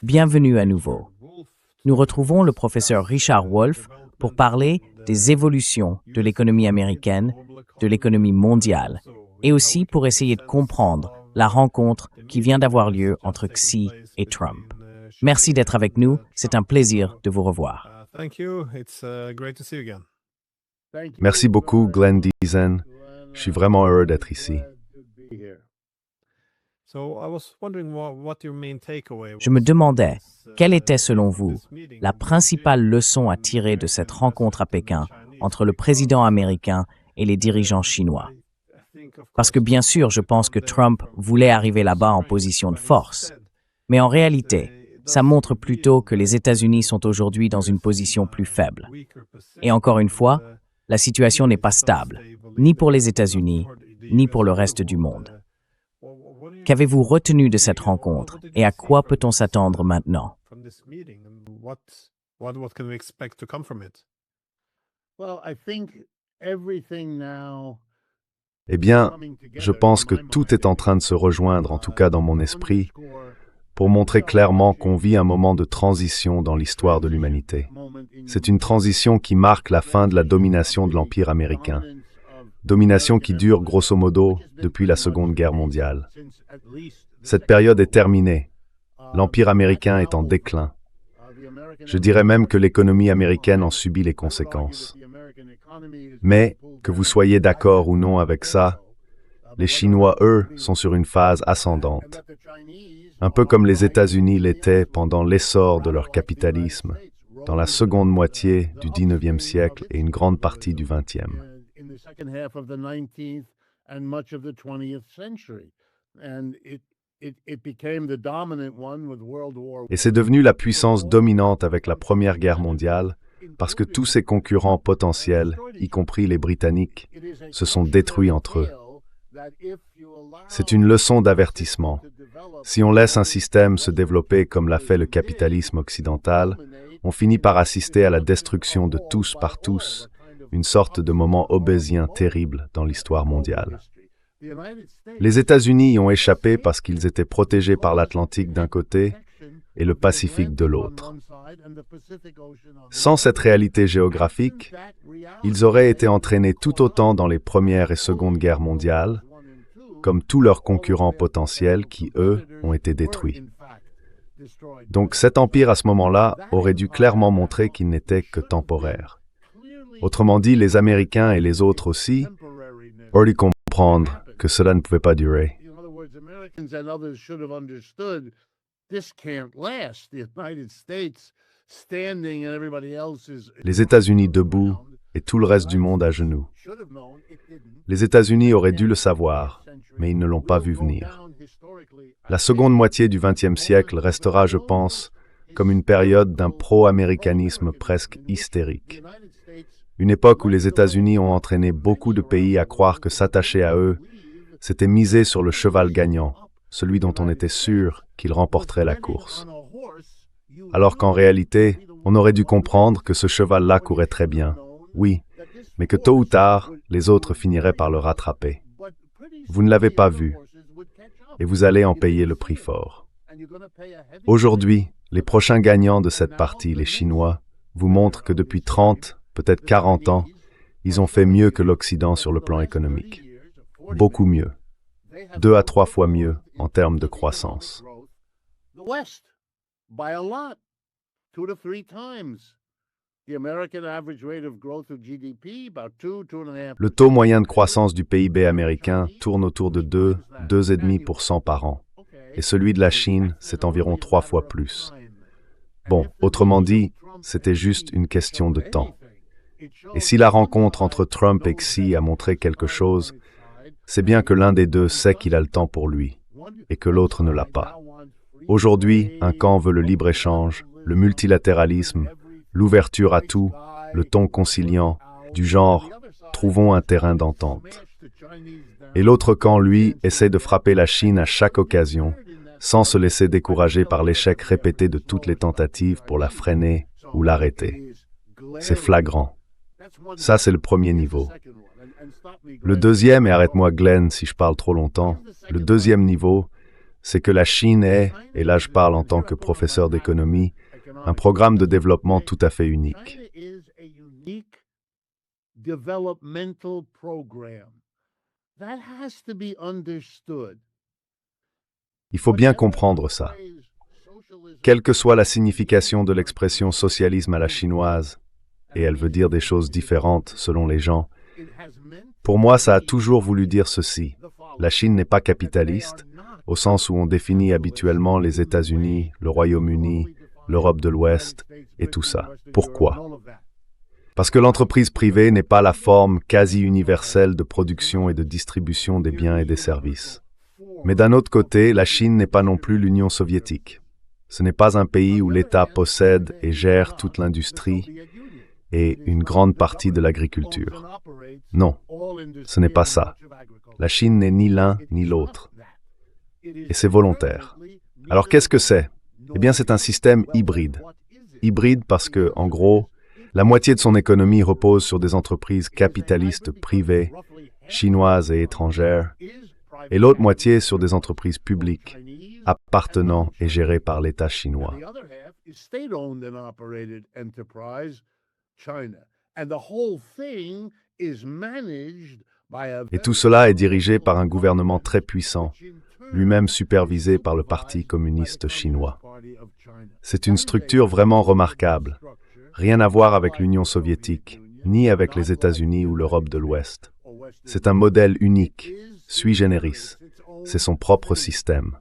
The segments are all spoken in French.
Bienvenue à nouveau. Nous retrouvons le professeur Richard Wolff pour parler des évolutions de l'économie américaine, de l'économie mondiale, et aussi pour essayer de comprendre la rencontre qui vient d'avoir lieu entre Xi et Trump. Merci d'être avec nous, c'est un plaisir de vous revoir. Merci beaucoup, Glenn Deason. Je suis vraiment heureux d'être ici. Je me demandais, quelle était selon vous la principale leçon à tirer de cette rencontre à Pékin entre le président américain et les dirigeants chinois? Parce que bien sûr, je pense que Trump voulait arriver là-bas en position de force. Mais en réalité, ça montre plutôt que les États-Unis sont aujourd'hui dans une position plus faible. Et encore une fois, la situation n'est pas stable, ni pour les États-Unis, ni pour le reste du monde. Qu'avez-vous retenu de cette rencontre et à quoi peut-on s'attendre maintenant? Eh bien, je pense que tout est en train de se rejoindre, en tout cas dans mon esprit, pour montrer clairement qu'on vit un moment de transition dans l'histoire de l'humanité. C'est une transition qui marque la fin de la domination de l'Empire américain. Domination qui dure grosso modo depuis la Seconde Guerre mondiale. Cette période est terminée. L'Empire américain est en déclin. Je dirais même que l'économie américaine en subit les conséquences. Mais, que vous soyez d'accord ou non avec ça, les Chinois, eux, sont sur une phase ascendante. Un peu comme les États-Unis l'étaient pendant l'essor de leur capitalisme, dans la seconde moitié du XIXe siècle et une grande partie du XXe. Et c'est devenu la puissance dominante avec la Première Guerre mondiale, parce que tous ses concurrents potentiels, y compris les Britanniques, se sont détruits entre eux. C'est une leçon d'avertissement. Si on laisse un système se développer comme l'a fait le capitalisme occidental, on finit par assister à la destruction de tous par tous, une sorte de moment obésien terrible dans l'histoire mondiale. Les États-Unis y ont échappé parce qu'ils étaient protégés par l'Atlantique d'un côté et le Pacifique de l'autre. Sans cette réalité géographique, ils auraient été entraînés tout autant dans les Premières et Secondes Guerres mondiales, comme tous leurs concurrents potentiels qui, eux, ont été détruits. Donc cet empire à ce moment-là aurait dû clairement montrer qu'il n'était que temporaire. Autrement dit, les Américains et les autres aussi auraient dû comprendre que cela ne pouvait pas durer. Les États-Unis debout et tout le reste du monde à genoux. Les États-Unis auraient dû le savoir, mais ils ne l'ont pas vu venir. La seconde moitié du XXe siècle restera, je pense, comme une période d'un pro-américanisme presque hystérique. Une époque où les États-Unis ont entraîné beaucoup de pays à croire que s'attacher à eux, c'était miser sur le cheval gagnant, celui dont on était sûr qu'il remporterait la course. Alors qu'en réalité, on aurait dû comprendre que ce cheval-là courait très bien, oui, mais que tôt ou tard, les autres finiraient par le rattraper. Vous ne l'avez pas vu, et vous allez en payer le prix fort. Aujourd'hui, les prochains gagnants de cette partie, les Chinois, vous montrent que depuis 30, peut-être 40 ans, ils ont fait mieux que l'Occident sur le plan économique. Beaucoup mieux. 2 à 3 fois mieux en termes de croissance. Le taux moyen de croissance du PIB américain tourne autour de 2,5% par an. Et celui de la Chine, c'est environ 3 fois plus. Bon, autrement dit, c'était juste une question de temps. Et si la rencontre entre Trump et Xi a montré quelque chose, c'est bien que l'un des deux sait qu'il a le temps pour lui, et que l'autre ne l'a pas. Aujourd'hui, un camp veut le libre-échange, le multilatéralisme, l'ouverture à tout, le ton conciliant, du genre « trouvons un terrain d'entente ». Et l'autre camp, lui, essaie de frapper la Chine à chaque occasion, sans se laisser décourager par l'échec répété de toutes les tentatives pour la freiner ou l'arrêter. C'est flagrant. Ça, c'est le premier niveau. Le deuxième, et arrête-moi Glenn si je parle trop longtemps, le deuxième niveau, c'est que la Chine est, et là je parle en tant que professeur d'économie, un programme de développement tout à fait unique. Il faut bien comprendre ça. Quelle que soit la signification de l'expression socialisme à la chinoise, et elle veut dire des choses différentes selon les gens, pour moi ça a toujours voulu dire ceci. La Chine n'est pas capitaliste, au sens où on définit habituellement les États-Unis, le Royaume-Uni, l'Europe de l'Ouest et tout ça. Pourquoi? Parce que l'entreprise privée n'est pas la forme quasi universelle de production et de distribution des biens et des services. Mais d'un autre côté, la Chine n'est pas non plus l'Union soviétique. Ce n'est pas un pays où l'État possède et gère toute l'industrie et une grande partie de l'agriculture. Non, ce n'est pas ça. La Chine n'est ni l'un ni l'autre. Et c'est volontaire. Alors qu'est-ce que c'est? Eh bien, c'est un système hybride. Hybride parce que, en gros, la moitié de son économie repose sur des entreprises capitalistes privées, chinoises et étrangères, et l'autre moitié sur des entreprises publiques, appartenant et gérées par l'État chinois. Et tout cela est dirigé par un gouvernement très puissant, lui-même supervisé par le Parti communiste chinois. C'est une structure vraiment remarquable. Rien à voir avec l'Union soviétique, ni avec les États-Unis ou l'Europe de l'Ouest. C'est un modèle unique, sui generis. C'est son propre système.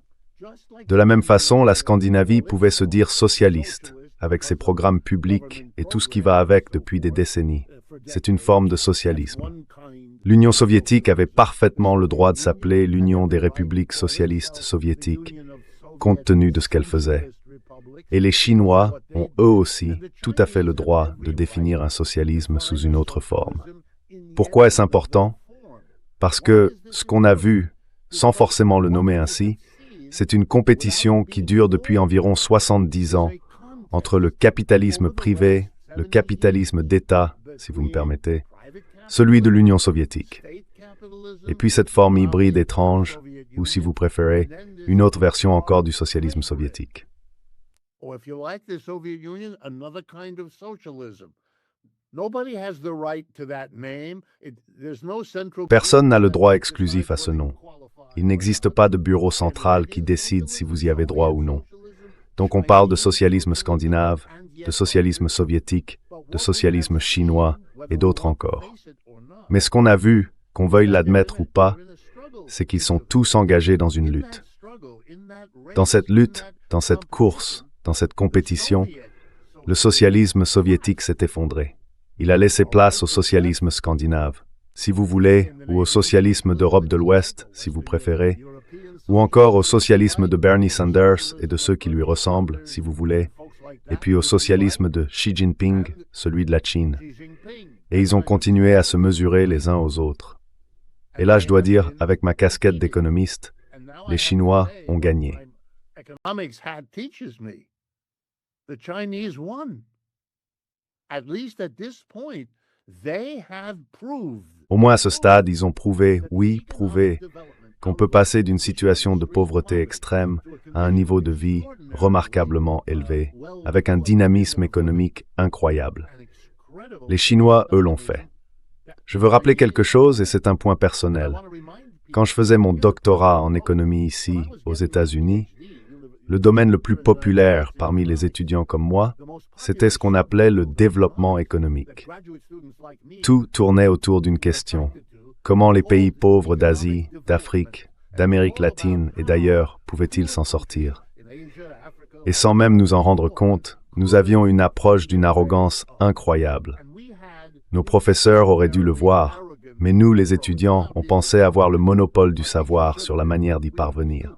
De la même façon, la Scandinavie pouvait se dire socialiste, avec ses programmes publics et tout ce qui va avec depuis des décennies. C'est une forme de socialisme. L'Union soviétique avait parfaitement le droit de s'appeler l'Union des républiques socialistes soviétiques, compte tenu de ce qu'elle faisait. Et les Chinois ont eux aussi tout à fait le droit de définir un socialisme sous une autre forme. Pourquoi est-ce important? Parce que ce qu'on a vu, sans forcément le nommer ainsi, c'est une compétition qui dure depuis environ 70 ans entre le capitalisme privé, le capitalisme d'État, si vous me permettez, celui de l'Union soviétique. Et puis cette forme hybride étrange, ou si vous préférez, une autre version encore du socialisme soviétique. Personne n'a le droit exclusif à ce nom. Il n'existe pas de bureau central qui décide si vous y avez droit ou non. Donc on parle de socialisme scandinave, de socialisme soviétique, de socialisme chinois et d'autres encore. Mais ce qu'on a vu, qu'on veuille l'admettre ou pas, c'est qu'ils sont tous engagés dans une lutte. Dans cette lutte, dans cette course, dans cette compétition, le socialisme soviétique s'est effondré. Il a laissé place au socialisme scandinave, si vous voulez, ou au socialisme d'Europe de l'Ouest, si vous préférez, ou encore au socialisme de Bernie Sanders et de ceux qui lui ressemblent, si vous voulez, et puis au socialisme de Xi Jinping, celui de la Chine. Et ils ont continué à se mesurer les uns aux autres. Et là, je dois dire, avec ma casquette d'économiste, les Chinois ont gagné. Au moins à ce stade, ils ont prouvé, oui, prouvé, qu'on peut passer d'une situation de pauvreté extrême à un niveau de vie remarquablement élevé, avec un dynamisme économique incroyable. Les Chinois, eux, l'ont fait. Je veux rappeler quelque chose et c'est un point personnel. Quand je faisais mon doctorat en économie ici, aux États-Unis, le domaine le plus populaire parmi les étudiants comme moi, c'était ce qu'on appelait le développement économique. Tout tournait autour d'une question. Comment les pays pauvres d'Asie, d'Afrique, d'Amérique latine et d'ailleurs pouvaient-ils s'en sortir? Et sans même nous en rendre compte, nous avions une approche d'une arrogance incroyable. Nos professeurs auraient dû le voir, mais nous, les étudiants, on pensait avoir le monopole du savoir sur la manière d'y parvenir.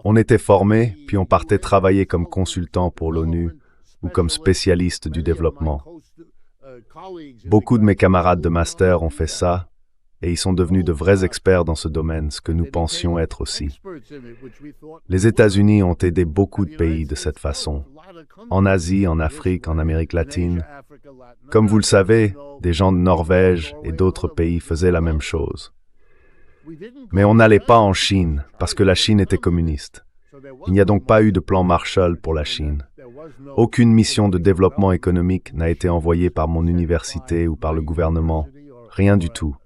On était formés, puis on partait travailler comme consultant pour l'ONU ou comme spécialiste du développement. Beaucoup de mes camarades de master ont fait ça, et ils sont devenus de vrais experts dans ce domaine, ce que nous pensions être aussi. Les États-Unis ont aidé beaucoup de pays de cette façon, en Asie, en Afrique, en Amérique latine. Comme vous le savez, des gens de Norvège et d'autres pays faisaient la même chose. Mais on n'allait pas en Chine, parce que la Chine était communiste. Il n'y a donc pas eu de plan Marshall pour la Chine. Aucune mission de développement économique n'a été envoyée par mon université ou par le gouvernement. Rien du tout.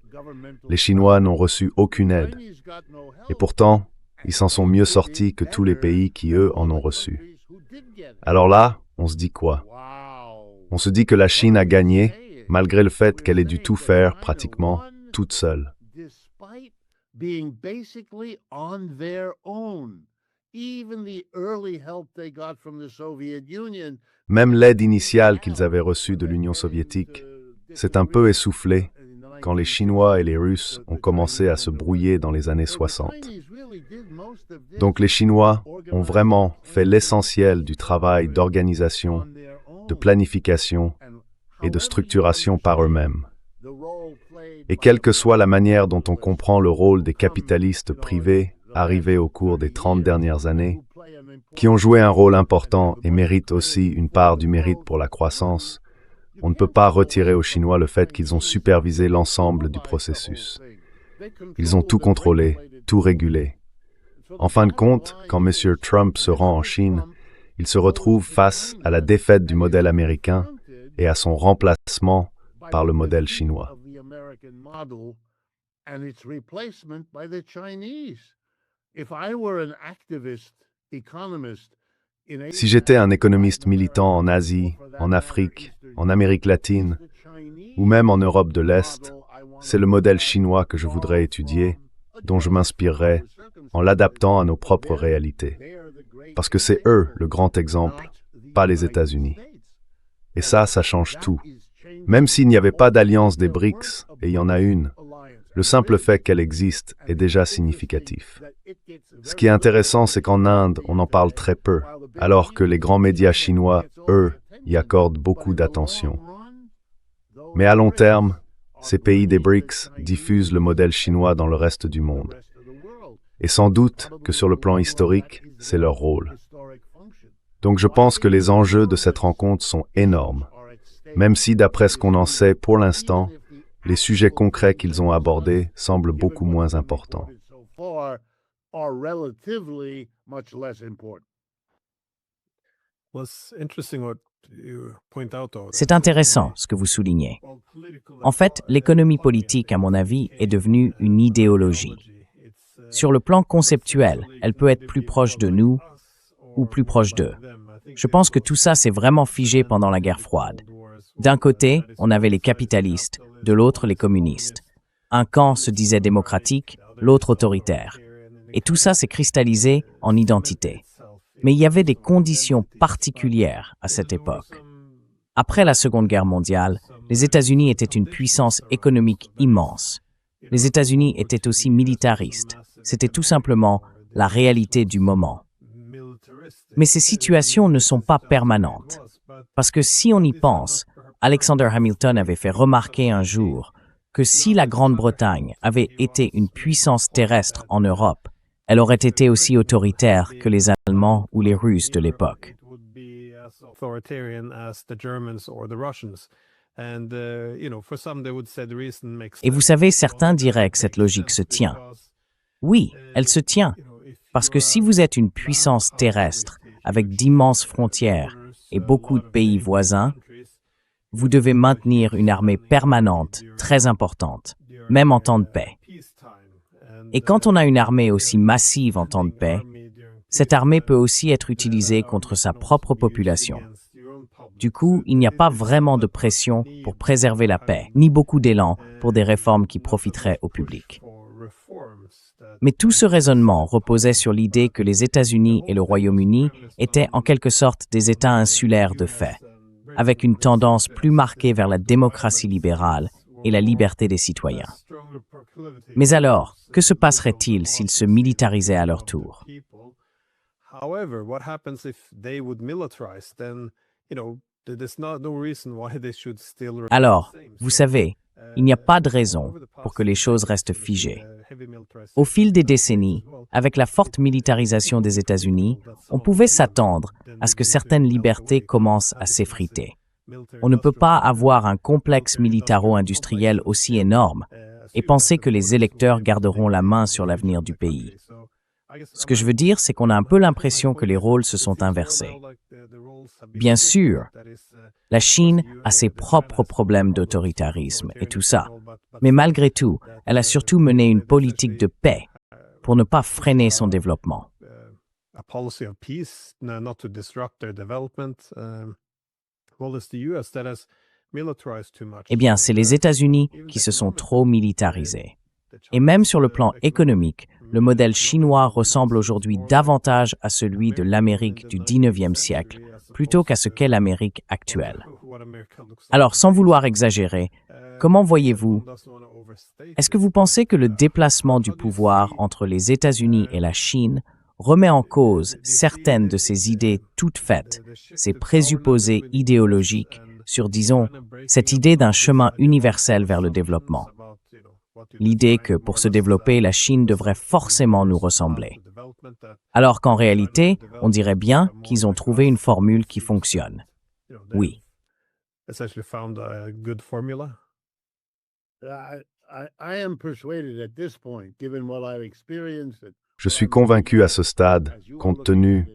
Les Chinois n'ont reçu aucune aide. Et pourtant, ils s'en sont mieux sortis que tous les pays qui, eux, en ont reçu. Alors là, on se dit quoi? On se dit que la Chine a gagné, malgré le fait qu'elle ait dû tout faire, pratiquement, toute seule. Même l'aide initiale qu'ils avaient reçue de l'Union soviétique s'est un peu essoufflée quand les Chinois et les Russes ont commencé à se brouiller dans les années 60. Donc les Chinois ont vraiment fait l'essentiel du travail d'organisation, de planification et de structuration par eux-mêmes. Et quelle que soit la manière dont on comprend le rôle des capitalistes privés arrivés au cours des 30 dernières années, qui ont joué un rôle important et méritent aussi une part du mérite pour la croissance, on ne peut pas retirer aux Chinois le fait qu'ils ont supervisé l'ensemble du processus. Ils ont tout contrôlé, tout régulé. En fin de compte, quand M. Trump se rend en Chine, il se retrouve face à la défaite du modèle américain et à son remplacement par le modèle chinois. Si j'étais un économiste militant en Asie, en Afrique, en Amérique latine, ou même en Europe de l'Est, c'est le modèle chinois que je voudrais étudier, dont je m'inspirerais en l'adaptant à nos propres réalités. Parce que c'est eux le grand exemple, pas les États-Unis. Et ça change tout. Même s'il n'y avait pas d'alliance des BRICS, et il y en a une, le simple fait qu'elle existe est déjà significatif. Ce qui est intéressant, c'est qu'en Inde, on en parle très peu, alors que les grands médias chinois, eux, y accordent beaucoup d'attention. Mais à long terme, ces pays des BRICS diffusent le modèle chinois dans le reste du monde. Et sans doute que sur le plan historique, c'est leur rôle. Donc je pense que les enjeux de cette rencontre sont énormes, même si d'après ce qu'on en sait pour l'instant, les sujets concrets qu'ils ont abordés semblent beaucoup moins importants. C'est intéressant ce que vous soulignez. En fait, l'économie politique, à mon avis, est devenue une idéologie. Sur le plan conceptuel, elle peut être plus proche de nous ou plus proche d'eux. Je pense que tout ça s'est vraiment figé pendant la guerre froide. D'un côté, on avait les capitalistes, de l'autre les communistes. Un camp se disait démocratique, l'autre autoritaire. Et tout ça s'est cristallisé en identité. Mais il y avait des conditions particulières à cette époque. Après la Seconde Guerre mondiale, les États-Unis étaient une puissance économique immense. Les États-Unis étaient aussi militaristes. C'était tout simplement la réalité du moment. Mais ces situations ne sont pas permanentes. Parce que si on y pense, Alexander Hamilton avait fait remarquer un jour que si la Grande-Bretagne avait été une puissance terrestre en Europe, elle aurait été aussi autoritaire que les Allemands ou les Russes de l'époque. Et vous savez, certains diraient que cette logique se tient. Oui, elle se tient, parce que si vous êtes une puissance terrestre avec d'immenses frontières et beaucoup de pays voisins, vous devez maintenir une armée permanente, très importante, même en temps de paix. Et quand on a une armée aussi massive en temps de paix, cette armée peut aussi être utilisée contre sa propre population. Du coup, il n'y a pas vraiment de pression pour préserver la paix, ni beaucoup d'élan pour des réformes qui profiteraient au public. Mais tout ce raisonnement reposait sur l'idée que les États-Unis et le Royaume-Uni étaient en quelque sorte des États insulaires de fait, avec une tendance plus marquée vers la démocratie libérale et la liberté des citoyens. Mais alors, que se passerait-il s'ils se militarisaient à leur tour? Alors, vous savez, il n'y a pas de raison pour que les choses restent figées. Au fil des décennies, avec la forte militarisation des États-Unis, on pouvait s'attendre à ce que certaines libertés commencent à s'effriter. On ne peut pas avoir un complexe militaro-industriel aussi énorme et penser que les électeurs garderont la main sur l'avenir du pays. Ce que je veux dire, c'est qu'on a un peu l'impression que les rôles se sont inversés. Bien sûr, la Chine a ses propres problèmes d'autoritarisme et tout ça, mais malgré tout, elle a surtout mené une politique de paix pour ne pas freiner son développement. Eh bien, c'est les États-Unis qui se sont trop militarisés. Et même sur le plan économique, le modèle chinois ressemble aujourd'hui davantage à celui de l'Amérique du 19e siècle, plutôt qu'à ce qu'est l'Amérique actuelle. Alors, sans vouloir exagérer, comment voyez-vous? Est-ce que vous pensez que le déplacement du pouvoir entre les États-Unis et la Chine remet en cause certaines de ces idées toutes faites, ces présupposés idéologiques sur, disons, cette idée d'un chemin universel vers le développement? L'idée que pour se développer, la Chine devrait forcément nous ressembler. Alors qu'en réalité, on dirait bien qu'ils ont trouvé une formule qui fonctionne. Oui. Je suis convaincu à ce stade, compte tenu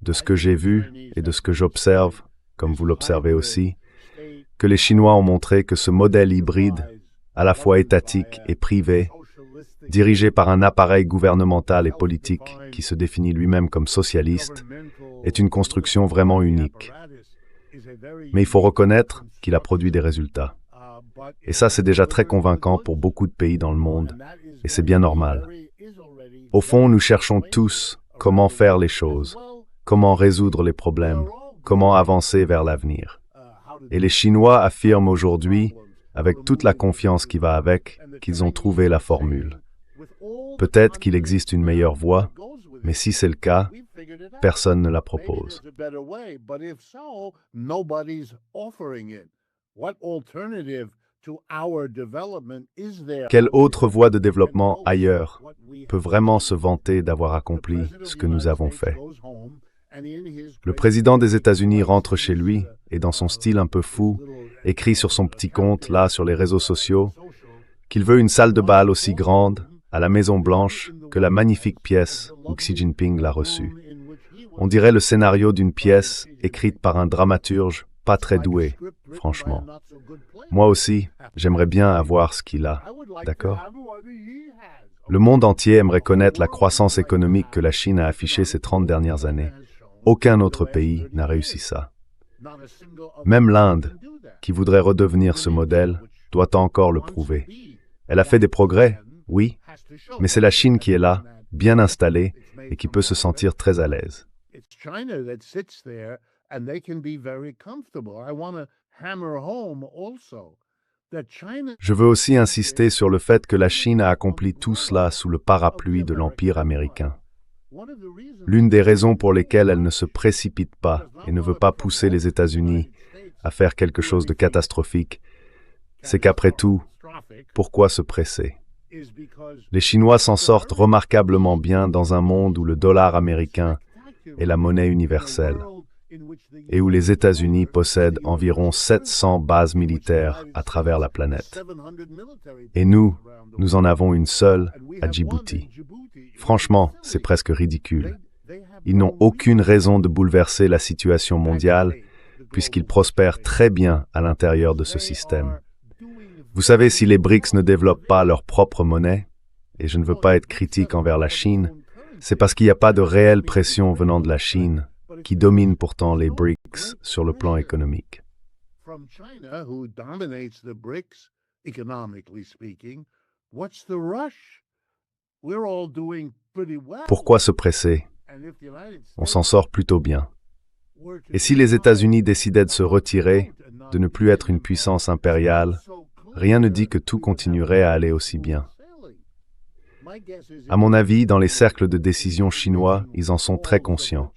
de ce que j'ai vu et de ce que j'observe, comme vous l'observez aussi, que les Chinois ont montré que ce modèle hybride, à la fois étatique et privé, dirigé par un appareil gouvernemental et politique qui se définit lui-même comme socialiste, est une construction vraiment unique. Mais il faut reconnaître qu'il a produit des résultats. Et ça, c'est déjà très convaincant pour beaucoup de pays dans le monde, et c'est bien normal. Au fond, nous cherchons tous comment faire les choses, comment résoudre les problèmes, comment avancer vers l'avenir. Et les Chinois affirment aujourd'hui, avec toute la confiance qui va avec, qu'ils ont trouvé la formule. Peut-être qu'il existe une meilleure voie, mais si c'est le cas, personne ne la propose. Quelle autre voie de développement ailleurs peut vraiment se vanter d'avoir accompli ce que nous avons fait? Le président des États-Unis rentre chez lui et dans son style un peu fou, écrit sur son petit compte, là, sur les réseaux sociaux, qu'il veut une salle de bal aussi grande, à la Maison-Blanche, que la magnifique pièce où Xi Jinping l'a reçue. On dirait le scénario d'une pièce écrite par un dramaturge pas très doué, franchement. Moi aussi, j'aimerais bien avoir ce qu'il a, d'accord? Le monde entier aimerait connaître la croissance économique que la Chine a affichée ces 30 dernières années. Aucun autre pays n'a réussi ça. Même l'Inde, qui voudrait redevenir ce modèle, doit encore le prouver. Elle a fait des progrès, oui, mais c'est la Chine qui est là, bien installée, et qui peut se sentir très à l'aise. Je veux aussi insister sur le fait que la Chine a accompli tout cela sous le parapluie de l'Empire américain. L'une des raisons pour lesquelles elle ne se précipite pas et ne veut pas pousser les États-Unis à faire quelque chose de catastrophique, c'est qu'après tout, pourquoi se presser? Les Chinois s'en sortent remarquablement bien dans un monde où le dollar américain est la monnaie universelle et où les États-Unis possèdent environ 700 bases militaires à travers la planète. Et nous en avons une seule à Djibouti. Franchement, c'est presque ridicule. Ils n'ont aucune raison de bouleverser la situation mondiale puisqu'ils prospèrent très bien à l'intérieur de ce système. Vous savez, si les BRICS ne développent pas leur propre monnaie, et je ne veux pas être critique envers la Chine, c'est parce qu'il n'y a pas de réelle pression venant de la Chine, qui domine pourtant les BRICS sur le plan économique. Pourquoi se presser? On s'en sort plutôt bien. Et si les États-Unis décidaient de se retirer, de ne plus être une puissance impériale, rien ne dit que tout continuerait à aller aussi bien. À mon avis, dans les cercles de décision chinois, ils en sont très conscients.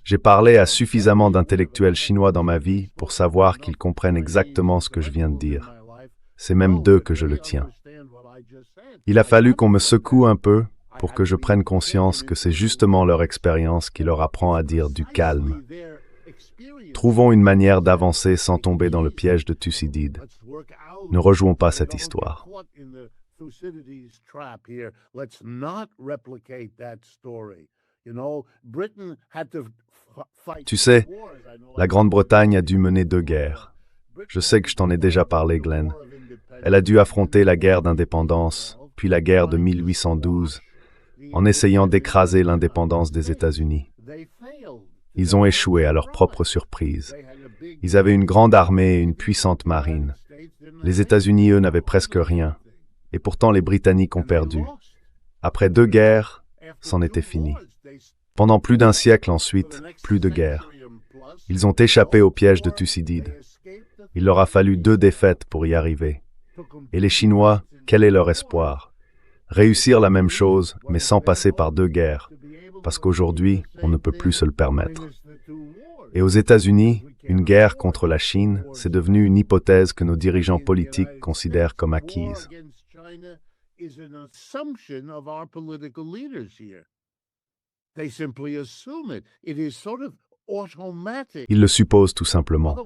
J'ai parlé à suffisamment d'intellectuels chinois dans ma vie pour savoir qu'ils comprennent exactement ce que je viens de dire. C'est même d'eux que je le tiens. Il a fallu qu'on me secoue un peu pour que je prenne conscience que c'est justement leur expérience qui leur apprend à dire du calme. Trouvons une manière d'avancer sans tomber dans le piège de Thucydide. Ne rejouons pas cette histoire. Tu sais, la Grande-Bretagne a dû mener 2 guerres. Je sais que je t'en ai déjà parlé, Glenn. Elle a dû affronter la guerre d'indépendance, puis la guerre de 1812, en essayant d'écraser l'indépendance des États-Unis. Ils ont échoué à leur propre surprise. Ils avaient une grande armée et une puissante marine. Les États-Unis, eux, n'avaient presque rien. Et pourtant, les Britanniques ont perdu. Après 2 guerres, c'en était fini. Pendant plus d'1 siècle ensuite, plus de guerre. Ils ont échappé au piège de Thucydide. Il leur a fallu 2 défaites pour y arriver. Et les Chinois, quel est leur espoir? Réussir la même chose, mais sans passer par 2 guerres. Parce qu'aujourd'hui, on ne peut plus se le permettre. Et aux États-Unis, une guerre contre la Chine, c'est devenu une hypothèse que nos dirigeants politiques considèrent comme acquise. Ils le supposent tout simplement.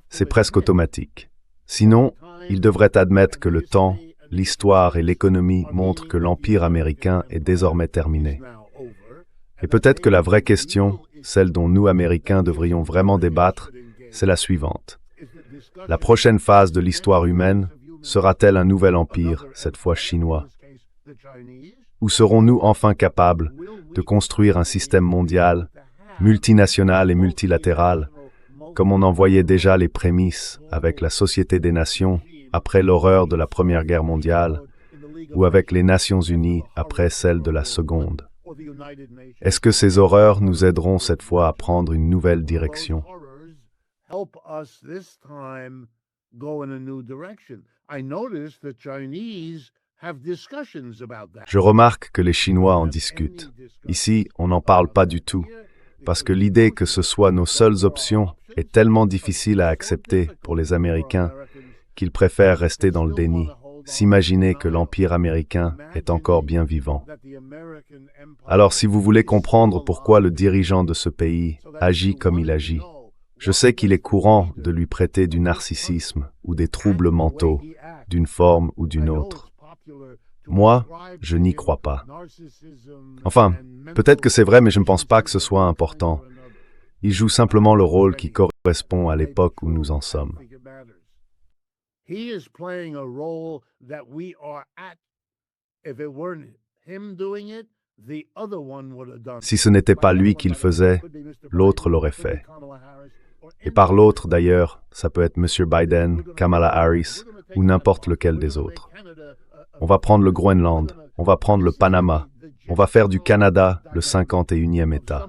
C'est presque automatique. Sinon, ils devraient admettre que le temps, l'histoire et l'économie montrent que l'Empire américain est désormais terminé. Et peut-être que la vraie question, celle dont nous, Américains, devrions vraiment débattre, c'est la suivante. La prochaine phase de l'histoire humaine sera-t-elle un nouvel empire, cette fois chinois? Ou serons-nous enfin capables de construire un système mondial, multinational et multilatéral, comme on en voyait déjà les prémices avec la Société des Nations après l'horreur de la Première Guerre mondiale, ou avec les Nations Unies après celle de la Seconde? Est-ce que ces horreurs nous aideront cette fois à prendre une nouvelle direction? Je remarque que les Chinois en discutent. Ici, on n'en parle pas du tout, parce que l'idée que ce soit nos seules options est tellement difficile à accepter pour les Américains qu'ils préfèrent rester dans le déni, s'imaginer que l'Empire américain est encore bien vivant. Alors si vous voulez comprendre pourquoi le dirigeant de ce pays agit comme il agit, je sais qu'il est courant de lui prêter du narcissisme ou des troubles mentaux, d'une forme ou d'une autre. Moi, je n'y crois pas. Enfin, peut-être que c'est vrai, mais je ne pense pas que ce soit important. Il joue simplement le rôle qui correspond à l'époque où nous en sommes. Si ce n'était pas lui qui le faisait, l'autre l'aurait fait. Et par l'autre, d'ailleurs, ça peut être M. Biden, Kamala Harris ou n'importe lequel des autres. On va prendre le Groenland, on va prendre le Panama, on va faire du Canada le 51e État.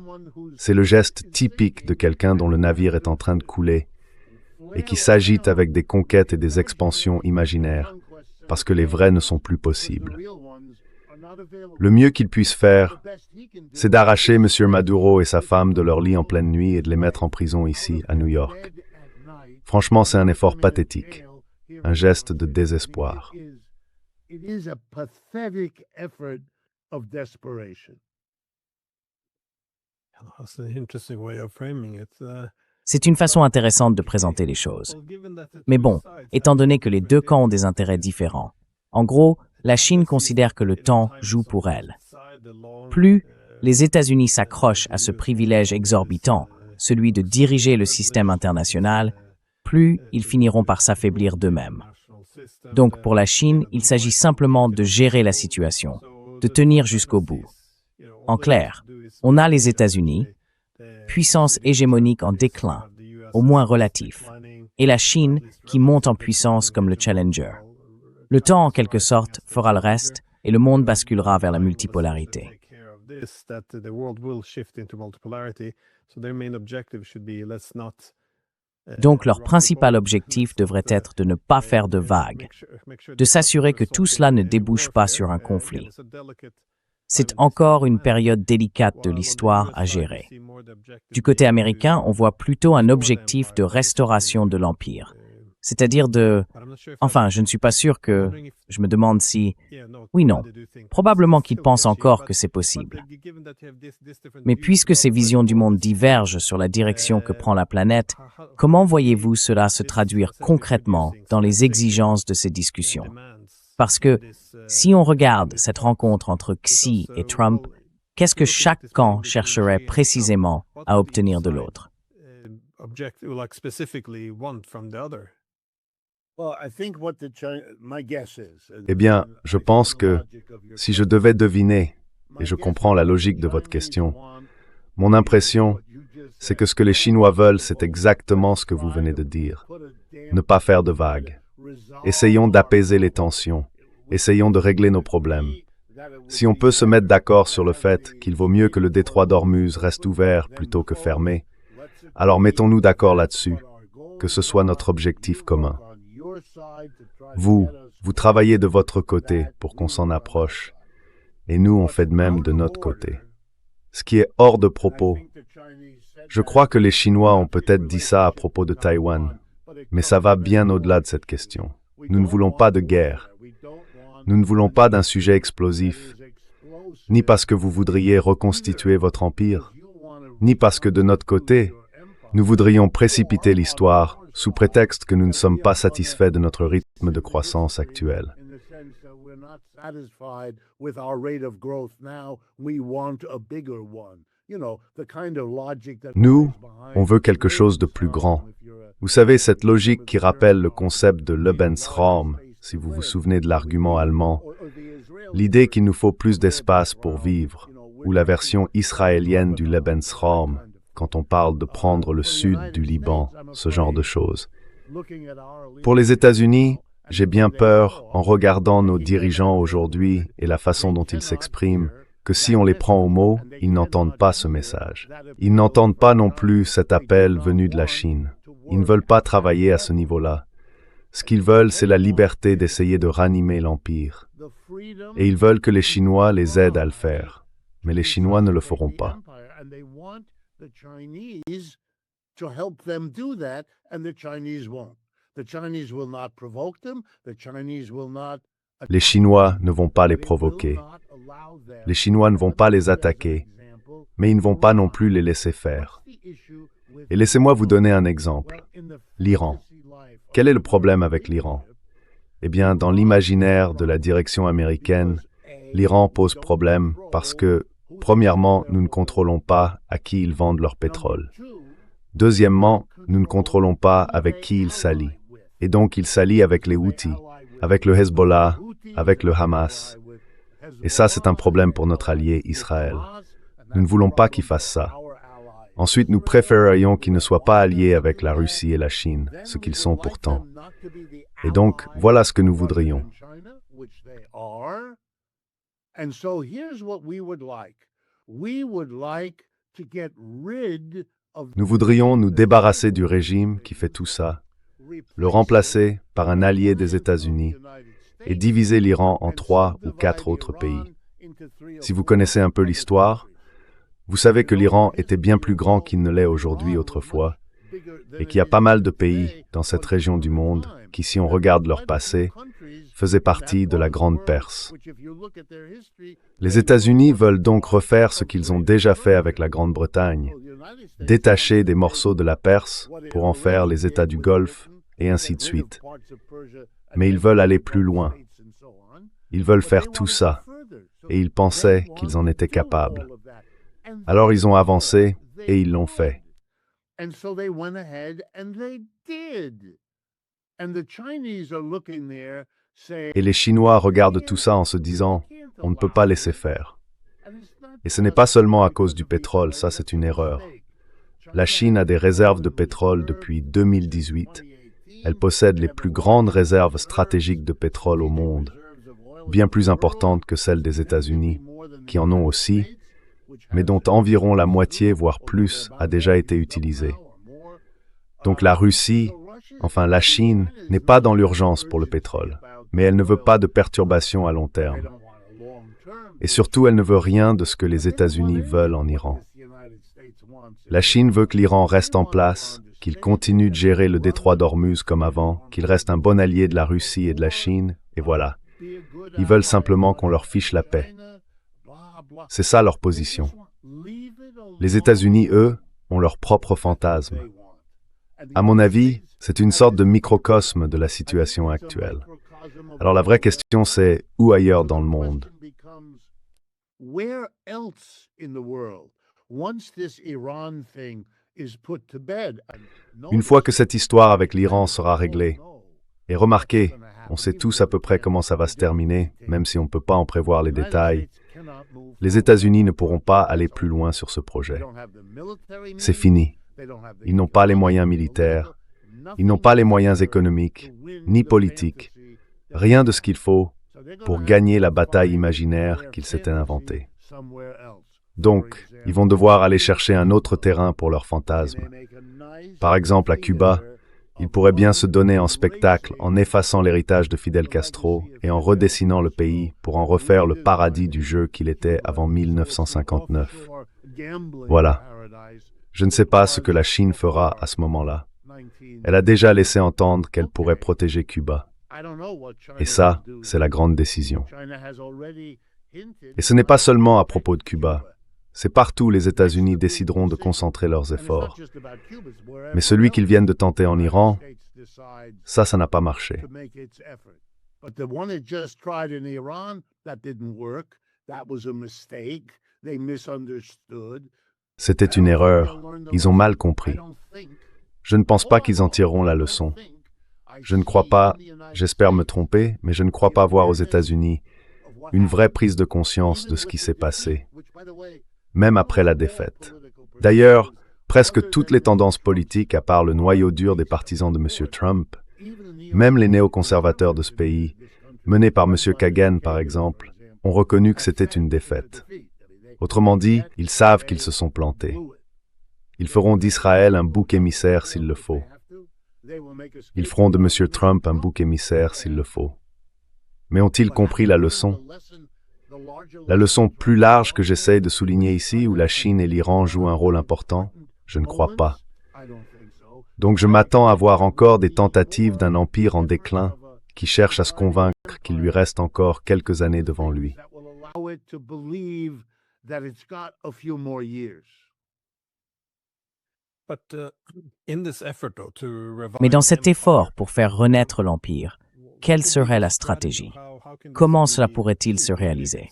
C'est le geste typique de quelqu'un dont le navire est en train de couler et qui s'agite avec des conquêtes et des expansions imaginaires, parce que les vrais ne sont plus possibles. Le mieux qu'il puisse faire, c'est d'arracher M. Maduro et sa femme de leur lit en pleine nuit et de les mettre en prison ici, à New York. Franchement, c'est un effort pathétique, un geste de désespoir. C'est une façon intéressante de présenter les choses. Mais bon, étant donné que les 2 camps ont des intérêts différents, en gros, la Chine considère que le temps joue pour elle. Plus les États-Unis s'accrochent à ce privilège exorbitant, celui de diriger le système international, plus ils finiront par s'affaiblir d'eux-mêmes. Donc pour la Chine, il s'agit simplement de gérer la situation, de tenir jusqu'au bout. En clair, on a les États-Unis, puissance hégémonique en déclin, au moins relatif, et la Chine qui monte en puissance comme le challenger. Le temps, en quelque sorte, fera le reste et le monde basculera vers la multipolarité. Donc leur principal objectif devrait être de ne pas faire de vagues, de s'assurer que tout cela ne débouche pas sur un conflit. C'est encore une période délicate de l'histoire à gérer. Du côté américain, on voit plutôt un objectif de restauration de l'Empire, C'est-à-dire Enfin, je ne suis pas sûr que... Je me demande si... Oui, non. Probablement qu'ils pensent encore que c'est possible. Mais puisque ces visions du monde divergent sur la direction que prend la planète, comment voyez-vous cela se traduire concrètement dans les exigences de ces discussions? Parce que si on regarde cette rencontre entre Xi et Trump, qu'est-ce que chaque camp chercherait précisément à obtenir de l'autre? Eh bien, je pense que si je devais deviner, et je comprends la logique de votre question, mon impression, c'est que ce que les Chinois veulent, c'est exactement ce que vous venez de dire. Ne pas faire de vagues. Essayons d'apaiser les tensions. Essayons de régler nos problèmes. Si on peut se mettre d'accord sur le fait qu'il vaut mieux que le détroit d'Ormuz reste ouvert plutôt que fermé, alors mettons-nous d'accord là-dessus, que ce soit notre objectif commun. Vous travaillez de votre côté pour qu'on s'en approche, et nous, on fait de même de notre côté. Ce qui est hors de propos. Je crois que les Chinois ont peut-être dit ça à propos de Taïwan, mais ça va bien au-delà de cette question. Nous ne voulons pas de guerre. Nous ne voulons pas d'un sujet explosif, ni parce que vous voudriez reconstituer votre empire, ni parce que de notre côté, nous voudrions précipiter l'histoire sous prétexte que nous ne sommes pas satisfaits de notre rythme de croissance actuel. Nous, on veut quelque chose de plus grand. Vous savez, cette logique qui rappelle le concept de Lebensraum, si vous vous souvenez de l'argument allemand, l'idée qu'il nous faut plus d'espace pour vivre, ou la version israélienne du Lebensraum, quand on parle de prendre le sud du Liban, ce genre de choses. Pour les États-Unis, j'ai bien peur, en regardant nos dirigeants aujourd'hui et la façon dont ils s'expriment, que si on les prend au mot, ils n'entendent pas ce message. Ils n'entendent pas non plus cet appel venu de la Chine. Ils ne veulent pas travailler à ce niveau-là. Ce qu'ils veulent, c'est la liberté d'essayer de ranimer l'Empire. Et ils veulent que les Chinois les aident à le faire. Mais les Chinois ne le feront pas. Les Chinois ne vont pas les provoquer. Les Chinois ne vont pas les attaquer, mais ils ne vont pas non plus les laisser faire. Et laissez-moi vous donner un exemple. L'Iran. Quel est le problème avec l'Iran? Eh bien, dans l'imaginaire de la direction américaine, l'Iran pose problème parce que, premièrement, nous ne contrôlons pas à qui ils vendent leur pétrole. Deuxièmement, nous ne contrôlons pas avec qui ils s'allient. Et donc, ils s'allient avec les Houthis, avec le Hezbollah, avec le Hamas. Et ça, c'est un problème pour notre allié Israël. Nous ne voulons pas qu'ils fassent ça. Ensuite, nous préférerions qu'ils ne soient pas alliés avec la Russie et la Chine, ce qu'ils sont pourtant. Et donc, voilà ce que nous voudrions. Nous voudrions nous débarrasser du régime qui fait tout ça, le remplacer par un allié des États-Unis et diviser l'Iran en 3 ou 4 autres pays. Si vous connaissez un peu l'histoire, vous savez que l'Iran était bien plus grand qu'il ne l'est aujourd'hui autrefois, et qu'il y a pas mal de pays dans cette région du monde qui, si on regarde leur passé, faisaient partie de la Grande Perse. Les États-Unis veulent donc refaire ce qu'ils ont déjà fait avec la Grande-Bretagne, détacher des morceaux de la Perse pour en faire les États du Golfe, et ainsi de suite. Mais ils veulent aller plus loin. Ils veulent faire tout ça, et ils pensaient qu'ils en étaient capables. Alors ils ont avancé, et ils l'ont fait. Et les Chinois regardent tout ça en se disant, on ne peut pas laisser faire. Et ce n'est pas seulement à cause du pétrole, ça c'est une erreur. La Chine a des réserves de pétrole depuis 2018. Elle possède les plus grandes réserves stratégiques de pétrole au monde, bien plus importantes que celles des États-Unis, qui en ont aussi, mais dont environ la moitié, voire plus, a déjà été utilisée. Donc la Russie, enfin la Chine, n'est pas dans l'urgence pour le pétrole, mais elle ne veut pas de perturbations à long terme. Et surtout, elle ne veut rien de ce que les États-Unis veulent en Iran. La Chine veut que l'Iran reste en place, qu'il continue de gérer le détroit d'Ormuz comme avant, qu'il reste un bon allié de la Russie et de la Chine, et voilà. Ils veulent simplement qu'on leur fiche la paix. C'est ça leur position. Les États-Unis, eux, ont leur propre fantasme. À mon avis, c'est une sorte de microcosme de la situation actuelle. Alors la vraie question, c'est où ailleurs dans le monde? Une fois que cette histoire avec l'Iran sera réglée, et remarquez, on sait tous à peu près comment ça va se terminer, même si on ne peut pas en prévoir les détails, les États-Unis ne pourront pas aller plus loin sur ce projet. C'est fini. Ils n'ont pas les moyens militaires, ils n'ont pas les moyens économiques, ni politiques, rien de ce qu'il faut pour gagner la bataille imaginaire qu'ils s'étaient inventée. Donc, ils vont devoir aller chercher un autre terrain pour leur fantasme. Par exemple, à Cuba, ils pourraient bien se donner en spectacle en effaçant l'héritage de Fidel Castro et en redessinant le pays pour en refaire le paradis du jeu qu'il était avant 1959. Voilà. Je ne sais pas ce que la Chine fera à ce moment-là. Elle a déjà laissé entendre qu'elle pourrait protéger Cuba. Et ça, c'est la grande décision. Et ce n'est pas seulement à propos de Cuba. C'est partout où les États-Unis décideront de concentrer leurs efforts. Mais celui qu'ils viennent de tenter en Iran, ça n'a pas marché. C'était une erreur. Ils ont mal compris. Je ne pense pas qu'ils en tireront la leçon. Je ne crois pas, j'espère me tromper, mais je ne crois pas voir aux États-Unis une vraie prise de conscience de ce qui s'est passé, même après la défaite. D'ailleurs, presque toutes les tendances politiques, à part le noyau dur des partisans de M. Trump, même les néoconservateurs de ce pays, menés par M. Kagan par exemple, ont reconnu que c'était une défaite. Autrement dit, ils savent qu'ils se sont plantés. Ils feront d'Israël un bouc émissaire s'il le faut. Ils feront de M. Trump un bouc émissaire s'il le faut. Mais ont-ils compris la leçon? La leçon plus large que j'essaye de souligner ici, où la Chine et l'Iran jouent un rôle important? Je ne crois pas. Donc je m'attends à voir encore des tentatives d'un empire en déclin qui cherche à se convaincre qu'il lui reste encore quelques années devant lui. Mais dans cet effort pour faire renaître l'Empire, quelle serait la stratégie? Comment cela pourrait-il se réaliser?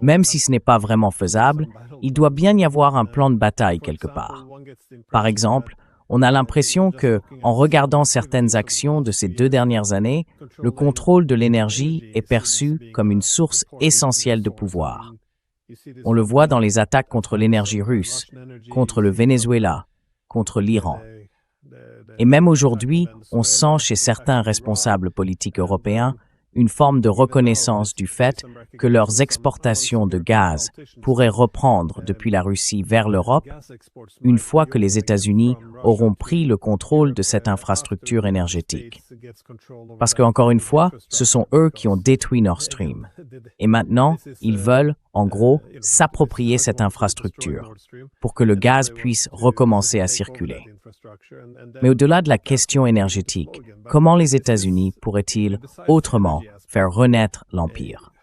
Même si ce n'est pas vraiment faisable, il doit bien y avoir un plan de bataille quelque part. Par exemple, on a l'impression que, en regardant certaines actions de ces 2 dernières années, le contrôle de l'énergie est perçu comme une source essentielle de pouvoir. On le voit dans les attaques contre l'énergie russe, contre le Venezuela, contre l'Iran. Et même aujourd'hui, on sent chez certains responsables politiques européens une forme de reconnaissance du fait que leurs exportations de gaz pourraient reprendre depuis la Russie vers l'Europe une fois que les États-Unis auront pris le contrôle de cette infrastructure énergétique. Parce qu'encore une fois, ce sont eux qui ont détruit Nord Stream. Et maintenant, ils veulent, en gros, s'approprier cette infrastructure pour que le gaz puisse recommencer à circuler. Mais au-delà de la question énergétique, comment les États-Unis pourraient-ils, autrement, faire renaître l'Empire?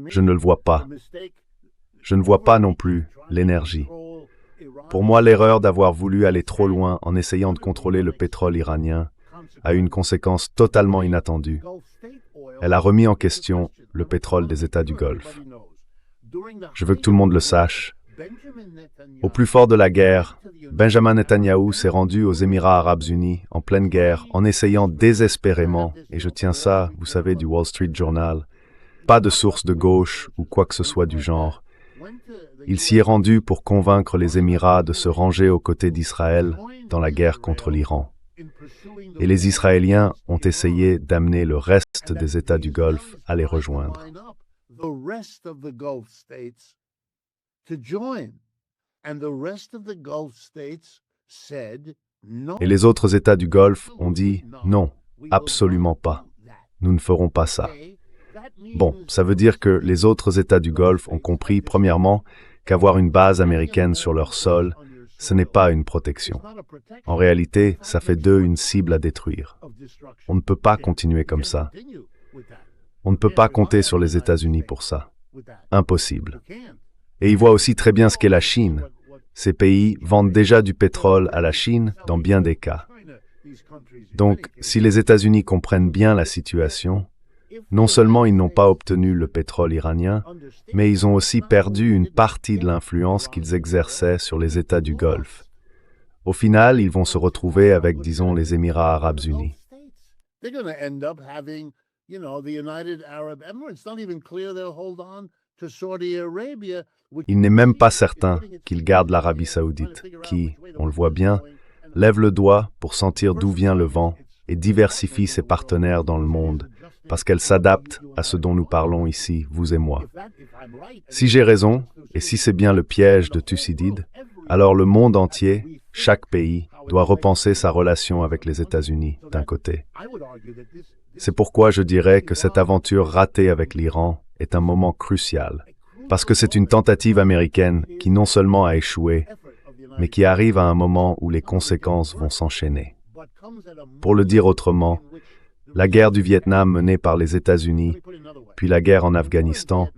Je ne le vois pas. Je ne vois pas non plus l'énergie. Pour moi, l'erreur d'avoir voulu aller trop loin en essayant de contrôler le pétrole iranien a eu une conséquence totalement inattendue. Elle a remis en question le pétrole des États du Golfe. Je veux que tout le monde le sache. Au plus fort de la guerre, Benjamin Netanyahou s'est rendu aux Émirats arabes unis en pleine guerre en essayant désespérément, et je tiens ça, vous savez, du Wall Street Journal, pas de source de gauche ou quoi que ce soit du genre. Il s'y est rendu pour convaincre les Émirats de se ranger aux côtés d'Israël dans la guerre contre l'Iran. Et les Israéliens ont essayé d'amener le reste des États du Golfe à les rejoindre. Et les autres États du Golfe ont dit « Non, absolument pas. Nous ne ferons pas ça. » Bon, ça veut dire que les autres États du Golfe ont compris, premièrement, qu'avoir une base américaine sur leur sol, ce n'est pas une protection. En réalité, ça fait d'eux une cible à détruire. On ne peut pas continuer comme ça. On ne peut pas compter sur les États-Unis pour ça. Impossible. Et ils voient aussi très bien ce qu'est la Chine. Ces pays vendent déjà du pétrole à la Chine dans bien des cas. Donc, si les États-Unis comprennent bien la situation, non seulement ils n'ont pas obtenu le pétrole iranien, mais ils ont aussi perdu une partie de l'influence qu'ils exerçaient sur les États du Golfe. Au final, ils vont se retrouver avec, disons, les Émirats arabes unis. Il n'est même pas certain qu'ils gardent l'Arabie saoudite, qui, on le voit bien, lève le doigt pour sentir d'où vient le vent et diversifie ses partenaires dans le monde, parce qu'elle s'adapte à ce dont nous parlons ici, vous et moi. Si j'ai raison, et si c'est bien le piège de Thucydide, alors le monde entier, chaque pays, doit repenser sa relation avec les États-Unis, d'un côté. C'est pourquoi je dirais que cette aventure ratée avec l'Iran est un moment crucial, parce que c'est une tentative américaine qui non seulement a échoué, mais qui arrive à un moment où les conséquences vont s'enchaîner. Pour le dire autrement, la guerre du Vietnam menée par les États-Unis, puis la guerre en Afghanistan,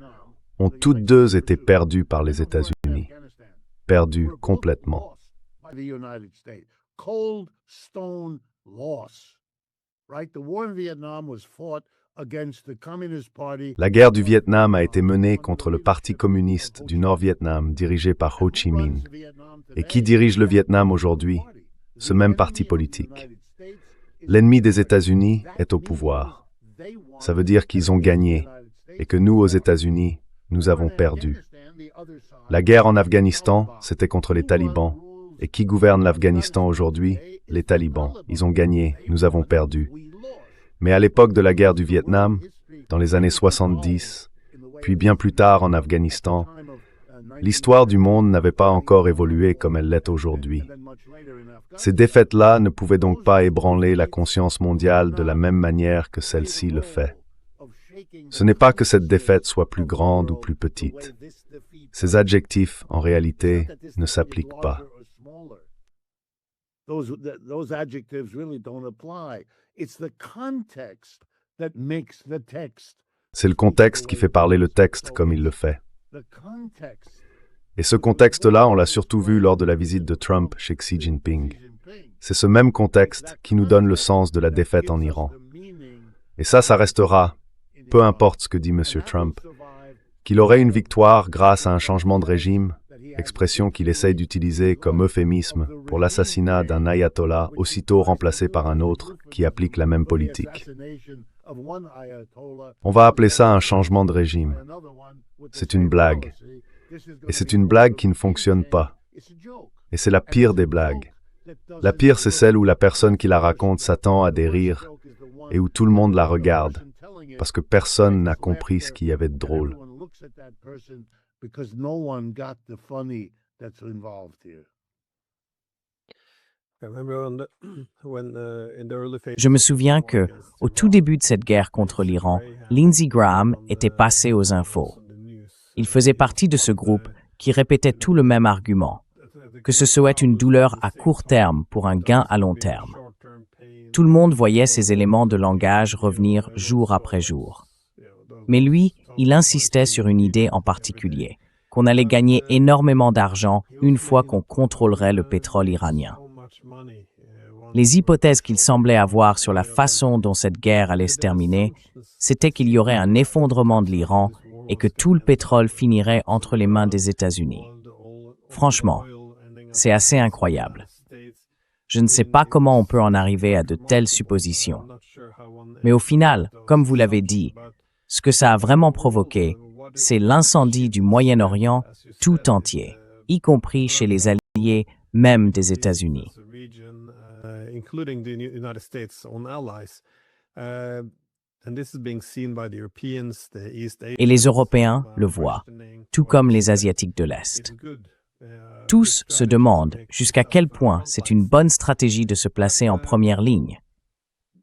ont toutes deux été perdues par les États-Unis. Perdues complètement. La guerre du Vietnam a été menée contre le Parti communiste du Nord-Vietnam dirigé par Ho Chi Minh. Et qui dirige le Vietnam aujourd'hui? Ce même parti politique. L'ennemi des États-Unis est au pouvoir. Ça veut dire qu'ils ont gagné et que nous, aux États-Unis, nous avons perdu. La guerre en Afghanistan, c'était contre les talibans. Et qui gouverne l'Afghanistan aujourd'hui? Les talibans. Ils ont gagné, nous avons perdu. Mais à l'époque de la guerre du Vietnam, dans les années 70, puis bien plus tard en Afghanistan, l'histoire du monde n'avait pas encore évolué comme elle l'est aujourd'hui. Ces défaites-là ne pouvaient donc pas ébranler la conscience mondiale de la même manière que celle-ci le fait. Ce n'est pas que cette défaite soit plus grande ou plus petite. Ces adjectifs, en réalité, ne s'appliquent pas. C'est le contexte qui fait parler le texte comme il le fait. Et ce contexte-là, on l'a surtout vu lors de la visite de Trump chez Xi Jinping. C'est ce même contexte qui nous donne le sens de la défaite en Iran. Et ça restera, peu importe ce que dit M. Trump, qu'il aurait une victoire grâce à un changement de régime, expression qu'il essaye d'utiliser comme euphémisme pour l'assassinat d'un ayatollah aussitôt remplacé par un autre qui applique la même politique. On va appeler ça un changement de régime. C'est une blague. Et c'est une blague qui ne fonctionne pas. Et c'est la pire des blagues. La pire, c'est celle où la personne qui la raconte s'attend à des rires et où tout le monde la regarde, parce que personne n'a compris ce qu'il y avait de drôle. Je me souviens que, au tout début de cette guerre contre l'Iran, Lindsey Graham était passé aux infos. Il faisait partie de ce groupe qui répétait tout le même argument, que ce soit une douleur à court terme pour un gain à long terme. Tout le monde voyait ces éléments de langage revenir jour après jour. Mais lui, il insistait sur une idée en particulier, qu'on allait gagner énormément d'argent une fois qu'on contrôlerait le pétrole iranien. Les hypothèses qu'il semblait avoir sur la façon dont cette guerre allait se terminer, c'était qu'il y aurait un effondrement de l'Iran et que tout le pétrole finirait entre les mains des États-Unis. Franchement, c'est assez incroyable. Je ne sais pas comment on peut en arriver à de telles suppositions. Mais au final, comme vous l'avez dit, ce que ça a vraiment provoqué, c'est l'incendie du Moyen-Orient tout entier, y compris chez les alliés même des États-Unis. Et les Européens le voient, tout comme les Asiatiques de l'Est. Tous se demandent jusqu'à quel point c'est une bonne stratégie de se placer en première ligne.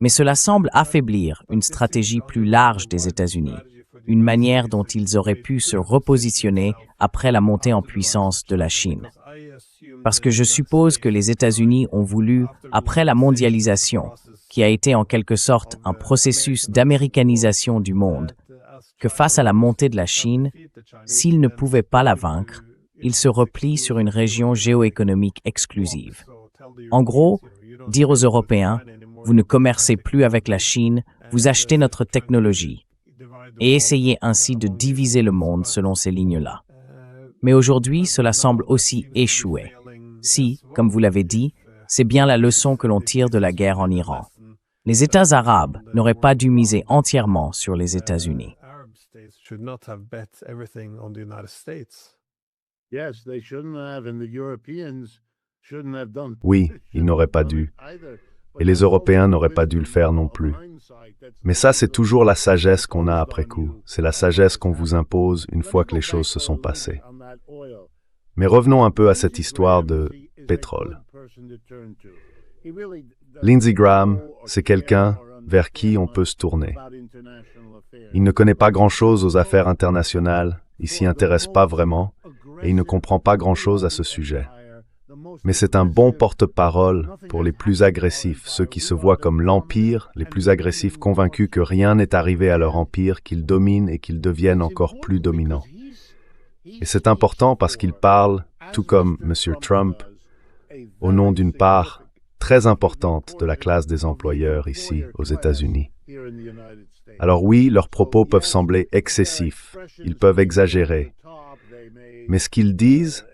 Mais cela semble affaiblir une stratégie plus large des États-Unis, une manière dont ils auraient pu se repositionner après la montée en puissance de la Chine. Parce que je suppose que les États-Unis ont voulu, après la mondialisation, qui a été en quelque sorte un processus d'américanisation du monde, que face à la montée de la Chine, s'ils ne pouvaient pas la vaincre, ils se replient sur une région géoéconomique exclusive. En gros, dire aux Européens, vous ne commercez plus avec la Chine, vous achetez notre technologie, et essayez ainsi de diviser le monde selon ces lignes-là. Mais aujourd'hui, cela semble aussi échouer. Si, comme vous l'avez dit, c'est bien la leçon que l'on tire de la guerre en Iran. Les États arabes n'auraient pas dû miser entièrement sur les États-Unis. Oui, ils n'auraient pas dû. Et les Européens n'auraient pas dû le faire non plus. Mais ça, c'est toujours la sagesse qu'on a après coup. C'est la sagesse qu'on vous impose une fois que les choses se sont passées. Mais revenons un peu à cette histoire de pétrole. Lindsey Graham, c'est quelqu'un vers qui on peut se tourner. Il ne connaît pas grand-chose aux affaires internationales, il s'y intéresse pas vraiment, et il ne comprend pas grand-chose à ce sujet. Mais c'est un bon porte-parole pour les plus agressifs, ceux qui se voient comme l'empire, les plus agressifs convaincus que rien n'est arrivé à leur empire, qu'ils dominent et qu'ils deviennent encore plus dominants. Et c'est important parce qu'il parle, tout comme M. Trump, au nom d'une part très importante de la classe des employeurs ici aux États-Unis. Alors oui, leurs propos peuvent sembler excessifs, ils peuvent exagérer, mais ce qu'ils disent,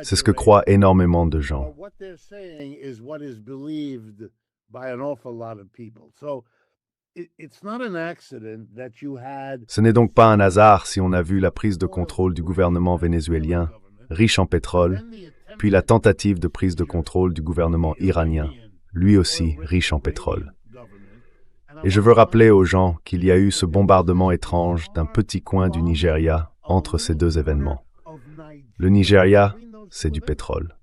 c'est ce que croient énormément de gens. Ce n'est donc pas un hasard si on a vu la prise de contrôle du gouvernement vénézuélien, riche en pétrole, puis la tentative de prise de contrôle du gouvernement iranien, lui aussi riche en pétrole. Et je veux rappeler aux gens qu'il y a eu ce bombardement étrange d'un petit coin du Nigeria entre ces deux événements. Le Nigeria, c'est du pétrole.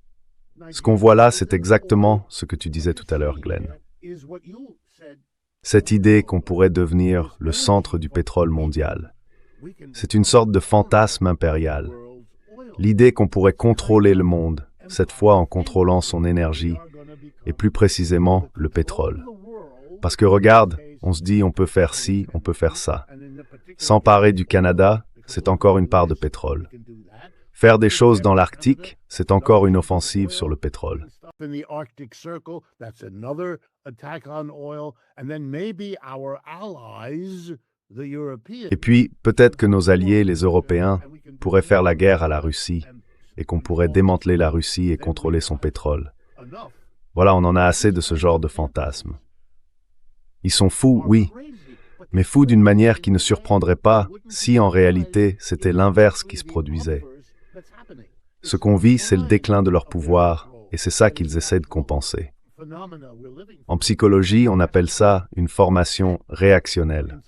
Ce qu'on voit là, c'est exactement ce que tu disais tout à l'heure, Glenn. Cette idée qu'on pourrait devenir le centre du pétrole mondial. C'est une sorte de fantasme impérial. L'idée qu'on pourrait contrôler le monde, cette fois en contrôlant son énergie, et plus précisément le pétrole. Parce que regarde, on se dit on peut faire ci, on peut faire ça. S'emparer du Canada, c'est encore une part de pétrole. Faire des choses dans l'Arctique, c'est encore une offensive sur le pétrole. Et puis, peut-être que nos alliés, les Européens, pourraient faire la guerre à la Russie et qu'on pourrait démanteler la Russie et contrôler son pétrole. Voilà, on en a assez de ce genre de fantasmes. Ils sont fous, oui, mais fous d'une manière qui ne surprendrait pas si, en réalité, c'était l'inverse qui se produisait. Ce qu'on vit, c'est le déclin de leur pouvoir, et c'est ça qu'ils essaient de compenser. En psychologie, on appelle ça une formation réactionnelle.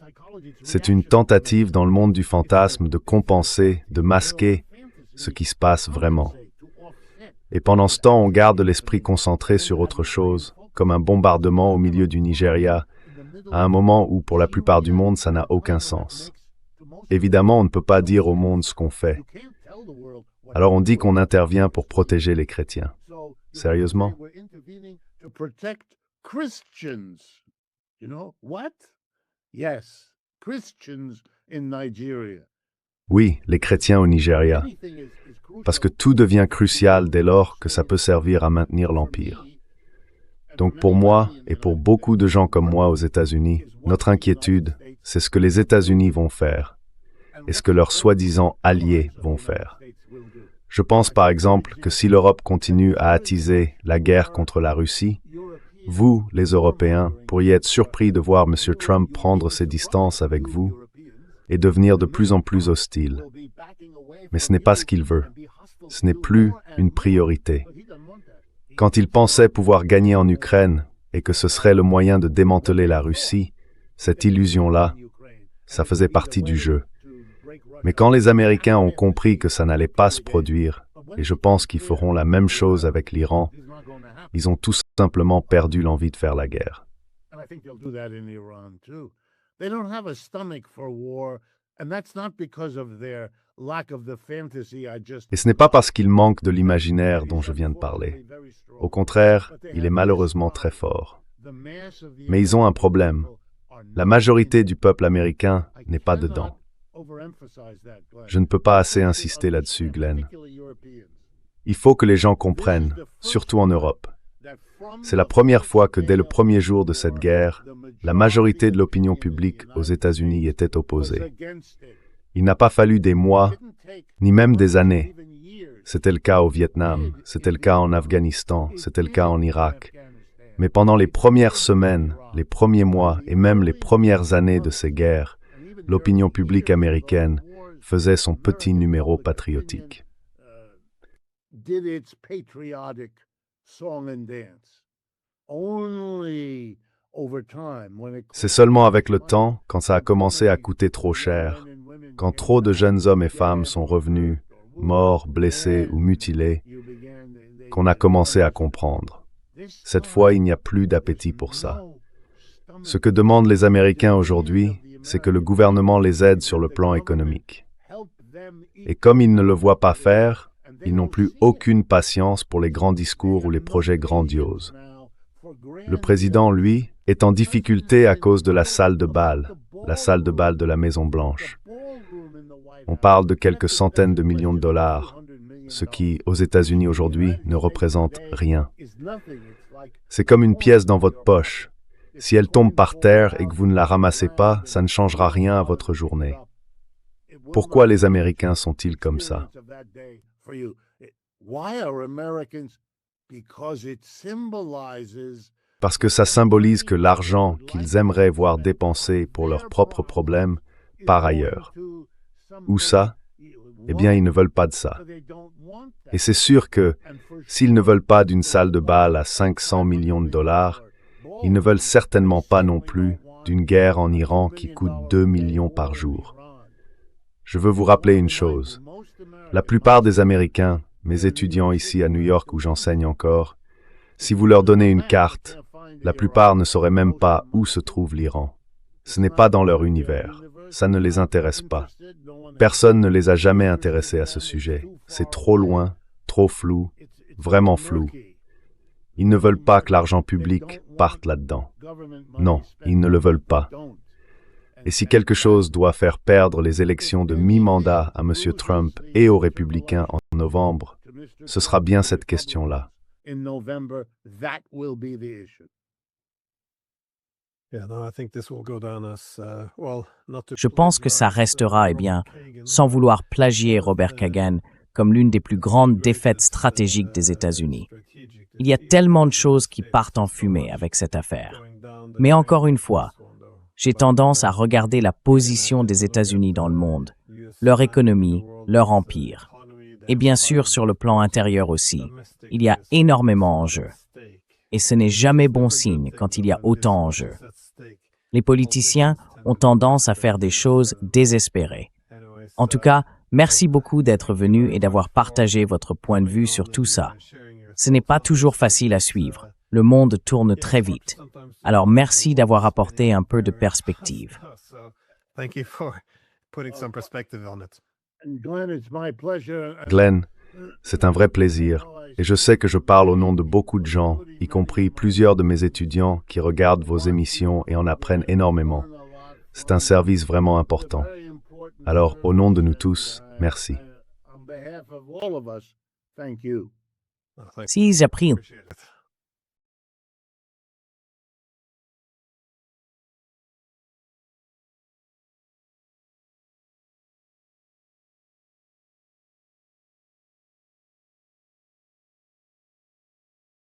C'est une tentative dans le monde du fantasme de compenser, de masquer ce qui se passe vraiment. Et pendant ce temps, on garde l'esprit concentré sur autre chose, comme un bombardement au milieu du Nigeria, à un moment où, pour la plupart du monde, ça n'a aucun sens. Évidemment, on ne peut pas dire au monde ce qu'on fait. Alors on dit qu'on intervient pour protéger les chrétiens. Sérieusement? Oui, les chrétiens au Nigeria. Parce que tout devient crucial dès lors que ça peut servir à maintenir l'Empire. Donc pour moi, et pour beaucoup de gens comme moi aux États-Unis, notre inquiétude, c'est ce que les États-Unis vont faire, et ce que leurs soi-disant alliés vont faire. Je pense par exemple que si l'Europe continue à attiser la guerre contre la Russie, vous, les Européens, pourriez être surpris de voir M. Trump prendre ses distances avec vous et devenir de plus en plus hostile. Mais ce n'est pas ce qu'il veut. Ce n'est plus une priorité. Quand il pensait pouvoir gagner en Ukraine et que ce serait le moyen de démanteler la Russie, cette illusion-là, ça faisait partie du jeu. Mais quand les Américains ont compris que ça n'allait pas se produire, et je pense qu'ils feront la même chose avec l'Iran, ils ont tout simplement perdu l'envie de faire la guerre. think they'll do that in Iran too. They don't have a stomach for war, and that's not because of their lack of the fantasy I just. Et ce n'est pas parce qu'il manque de l'imaginaire dont je viens de parler. Au contraire, il est malheureusement très fort. Mais ils ont un problème. La majorité du peuple américain n'est pas dedans. Je ne peux pas assez insister là-dessus, Glenn. Il faut que les gens comprennent, surtout en Europe. C'est la première fois que dès le premier jour de cette guerre, la majorité de l'opinion publique aux États-Unis était opposée. Il n'a pas fallu des mois, ni même des années. C'était le cas au Vietnam, c'était le cas en Afghanistan, c'était le cas en Irak. Mais pendant les premières semaines, les premiers mois et même les premières années de ces guerres, l'opinion publique américaine faisait son petit numéro patriotique. C'est seulement avec le temps, quand ça a commencé à coûter trop cher, quand trop de jeunes hommes et femmes sont revenus, morts, blessés ou mutilés, qu'on a commencé à comprendre. Cette fois, il n'y a plus d'appétit pour ça. Ce que demandent les Américains aujourd'hui, c'est que le gouvernement les aide sur le plan économique. Et comme ils ne le voient pas faire, ils n'ont plus aucune patience pour les grands discours ou les projets grandioses. Le président, lui, est en difficulté à cause de la salle de bal de la Maison-Blanche. On parle de quelques centaines de millions de dollars, ce qui, aux États-Unis aujourd'hui, ne représente rien. C'est comme une pièce dans votre poche. Si elle tombe par terre et que vous ne la ramassez pas, ça ne changera rien à votre journée. Pourquoi les Américains sont-ils comme ça? Parce que ça symbolise que l'argent qu'ils aimeraient voir dépensé pour leurs propres problèmes part ailleurs. Où ça? Eh bien, ils ne veulent pas de ça. Et c'est sûr que, s'ils ne veulent pas d'une salle de bal à 500 millions de dollars, ils ne veulent certainement pas non plus d'une guerre en Iran qui coûte 2 millions par jour. Je veux vous rappeler une chose. La plupart des Américains, mes étudiants ici à New York où j'enseigne encore, si vous leur donnez une carte, la plupart ne sauraient même pas où se trouve l'Iran. Ce n'est pas dans leur univers. Ça ne les intéresse pas. Personne ne les a jamais intéressés à ce sujet. C'est trop loin, trop flou, vraiment flou. Ils ne veulent pas que l'argent public parte là-dedans. Non, ils ne le veulent pas. Et si quelque chose doit faire perdre les élections de mi-mandat à M. Trump et aux républicains en novembre, ce sera bien cette question-là. Je pense que ça restera, sans vouloir plagier Robert Kagan, comme l'une des plus grandes défaites stratégiques des États-Unis. Il y a tellement de choses qui partent en fumée avec cette affaire. Mais encore une fois, j'ai tendance à regarder la position des États-Unis dans le monde, leur économie, leur empire. Et bien sûr, sur le plan intérieur aussi, il y a énormément en jeu. Et ce n'est jamais bon signe quand il y a autant en jeu. Les politiciens ont tendance à faire des choses désespérées. En tout cas, merci beaucoup d'être venu et d'avoir partagé votre point de vue sur tout ça. Ce n'est pas toujours facile à suivre. Le monde tourne très vite. Alors merci d'avoir apporté un peu de perspective. Glenn, c'est un vrai plaisir. Et je sais que je parle au nom de beaucoup de gens, y compris plusieurs de mes étudiants qui regardent vos émissions et en apprennent énormément. C'est un service vraiment important. Alors, au nom de nous tous, merci. Si j'apprécie.